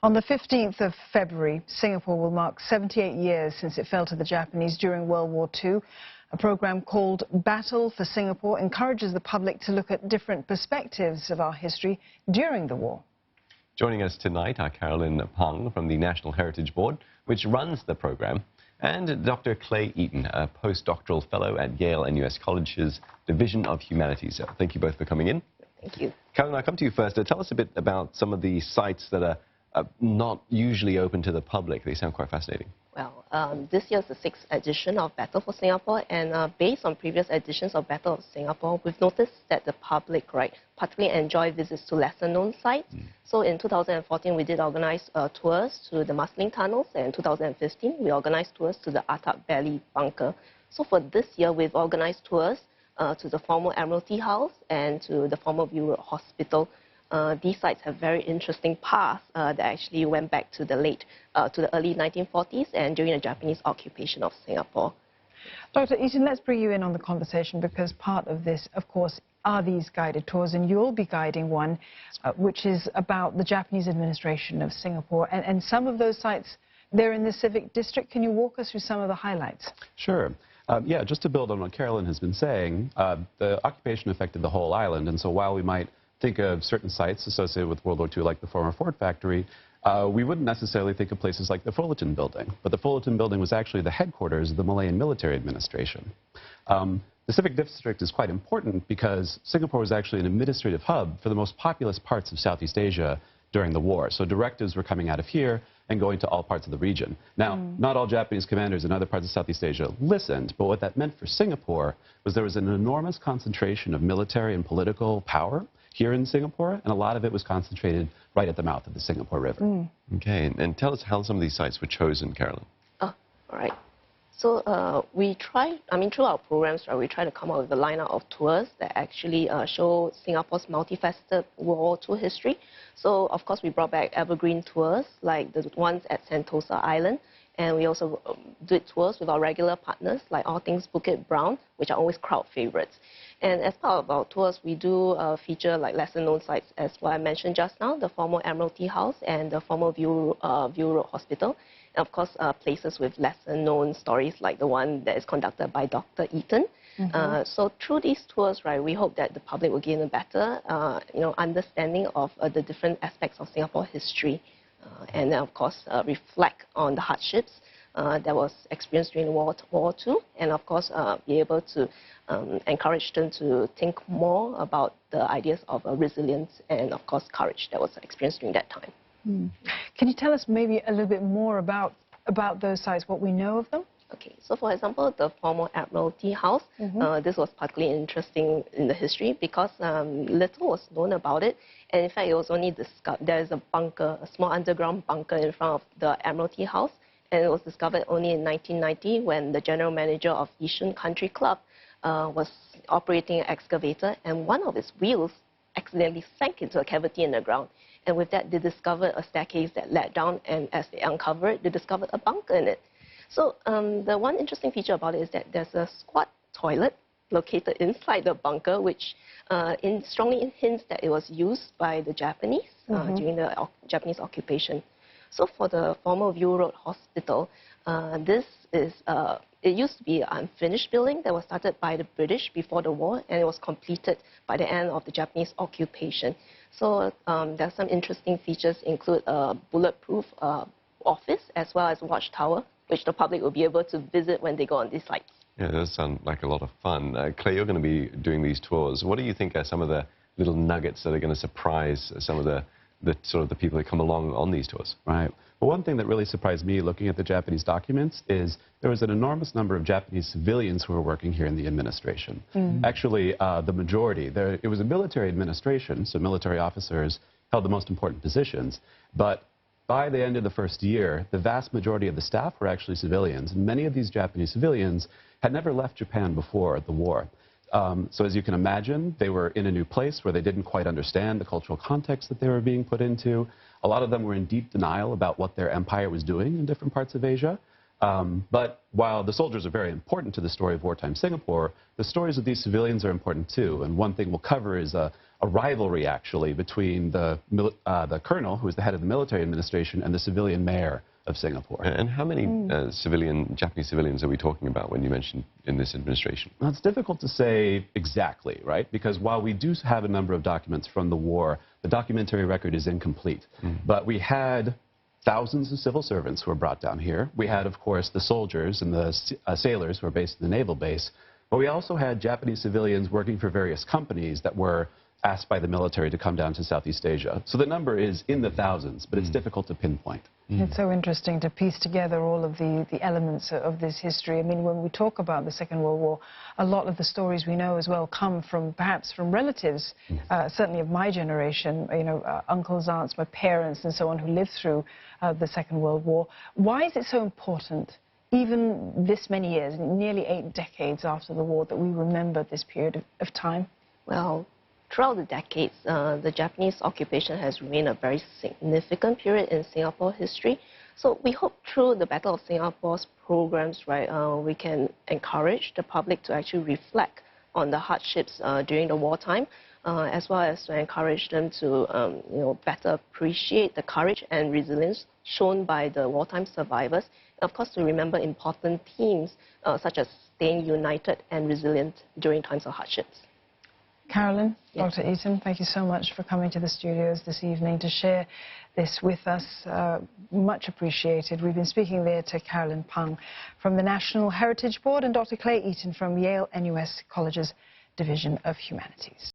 On the 15th of February, Singapore will mark 78 years since it fell to the Japanese during World War II. A program called Battle for Singapore encourages the public to look at different perspectives of our history during the war. Joining us tonight are Carolyn Pang from the National Heritage Board, which runs the program, and Dr. Clay Eaton, a Postdoctoral Fellow at Yale-NUS College's Division of Humanities. Thank you both for coming in. Thank you. Carolyn, I'll come to you first. Tell us a bit about some of the sites that are not usually open to the public. They sound quite fascinating. Well, this year is the 6th edition of Battle for Singapore, and based on previous editions of Battle of Singapore, we've noticed that the public, particularly enjoy visits to lesser-known sites. So in 2014, we did organize tours to the Marsiling Tunnels, and in 2015, we organized tours to the Attap Valley Bunker. So for this year, we've organized tours to the former Admiralty House and to the former View Road Hospital. These sites have very interesting paths that actually went back to the early 1940s and during the Japanese occupation of Singapore. Dr. Eaton, let's bring you in on the conversation, because part of this, of course, are these guided tours, and you'll be guiding one which is about the Japanese administration of Singapore. And some of those sites, they're in the civic district. Can you walk us through some of the highlights? Sure. Yeah, just to build on what Carolyn has been saying, the occupation affected the whole island, and so while we might think of certain sites associated with World War II, like the former Ford factory, we wouldn't necessarily think of places like the Fullerton Building. But the Fullerton Building was actually the headquarters of the Malayan Military Administration. The civic district is quite important because Singapore was actually an administrative hub for the most populous parts of Southeast Asia during the war. So directives were coming out of here and going to all parts of the region. Now, not all Japanese commanders in other parts of Southeast Asia listened, but what that meant for Singapore was there was an enormous concentration of military and political power here in Singapore, and a lot of it was concentrated right at the mouth of the Singapore River. Okay, and tell us how some of these sites were chosen, Carolyn. Oh, all right. So we try, through our programs, we try to come up with a lineup of tours that actually show Singapore's multifaceted World War II history. So, of course, we brought back evergreen tours, like the ones at Sentosa Island, and we also did tours with our regular partners, like All Things Bukit Brown, which are always crowd favorites. And as part of our tours, we do feature like lesser-known sites, as what I mentioned just now, the former Admiralty House and the former View Road Hospital. And of course, places with lesser-known stories, like the one that is conducted by Dr. Eaton. So through these tours, we hope that the public will gain a better, understanding of the different aspects of Singapore history, and then, of course, reflect on the hardships that was experienced during World War II, and of course be able to encourage them to think more about the ideas of resilience and of course courage that was experienced during that time. Can you tell us maybe a little bit more about those sites, what we know of them? Okay, so for example, the former Admiralty House, this was particularly interesting in the history because little was known about it, and in fact it was only discovered, there is a bunker, a small underground bunker in front of the Admiralty House, and it was discovered only in 1990 when the general manager of Eaton Country Club was operating an excavator, and one of its wheels accidentally sank into a cavity in the ground. And with that, they discovered a staircase that led down, and as they uncovered, they discovered a bunker in it. So the one interesting feature about it is that there's a squat toilet located inside the bunker, which strongly hints that it was used by the Japanese during the Japanese occupation. So for the former View Road Hospital, this is, it used to be an unfinished building that was started by the British before the war, and it was completed by the end of the Japanese occupation. So there are some interesting features, include a bulletproof office as well as a watchtower, which the public will be able to visit when they go on these sites. Yeah, it does sound like a lot of fun. Clay, you're going to be doing these tours. What do you think are some of the little nuggets that are going to surprise some of the people that come along on these tours? Right. Well, one thing that really surprised me looking at the Japanese documents is there was an enormous number of Japanese civilians who were working here in the administration. Actually, the majority. It was a military administration, so military officers held the most important positions. But by the end of the first year, the vast majority of the staff were actually civilians. And many of these Japanese civilians had never left Japan before the war. So as you can imagine, they were in a new place where they didn't quite understand the cultural context that they were being put into. A lot of them were in deep denial about what their empire was doing in different parts of Asia. But while the soldiers are very important to the story of wartime Singapore, the stories of these civilians are important too. And one thing we'll cover is a a rivalry, actually, between the colonel, who was the head of the military administration, and the civilian mayor of Singapore. And how many Japanese civilians are we talking about when you mentioned in this administration? Well, it's difficult to say exactly, right? Because while we do have a number of documents from the war, the documentary record is incomplete. But we had thousands of civil servants who were brought down here. We had, of course, the soldiers and the sailors who were based in the naval base. But we also had Japanese civilians working for various companies that were asked by the military to come down to Southeast Asia. So the number is in the thousands, but it's difficult to pinpoint. It's so interesting to piece together all of the elements of this history. I mean, when we talk about the Second World War, a lot of the stories we know as well come from, perhaps from relatives, certainly of my generation, you know, uncles, aunts, my parents, and so on, who lived through the Second World War. Why is it so important, even this many years, nearly 8 decades after the war, that we remember this period of time? Well, throughout the decades, the Japanese occupation has remained a very significant period in Singapore history. So we hope through the Battle of Singapore's programs, right, we can encourage the public to actually reflect on the hardships during the wartime, as well as to encourage them to you know, better appreciate the courage and resilience shown by the wartime survivors. And of course, to remember important themes such as staying united and resilient during times of hardships. Carolyn, Yes. Dr. Eaton, thank you so much for coming to the studios this evening to share this with us. Much appreciated. We've been speaking there to Carolyn Pang from the National Heritage Board and Dr. Clay Eaton from Yale-NUS College's Division of Humanities.